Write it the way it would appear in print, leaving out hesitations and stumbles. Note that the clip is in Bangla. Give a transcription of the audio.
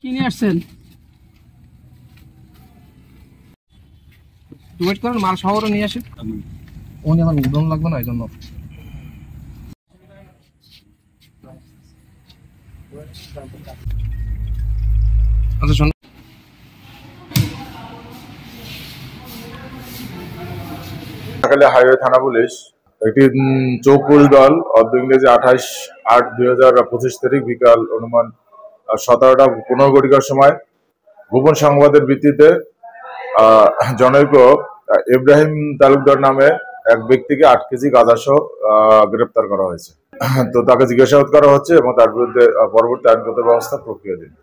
কি নিয়ে আসছেন? ওয়েট করেন, মাল শহরে নিয়ে আসেন। উনি আমার উদন লাগবে না, এই জন্য। আচ্ছা শোন, সকালে হাইওয়ে থানা পুলিশ একটি চৌকুল দল ইংরেজি 28/8/2025 তারিখ বিকাল অনুমান 17টা 15 ঘটিকার সময় গোপন সংবাদের ভিত্তিতে জনৈক ইব্রাহিম তালুকদার নামে এক ব্যক্তিকে 8 কেজি গাঁজাসহ গ্রেপ্তার করা হয়েছে। তো তাকে জিজ্ঞাসাবাদ করা হচ্ছে এবং তার বিরুদ্ধে পরবর্তী আইনগত ব্যবস্থা প্রক্রিয়াধীন।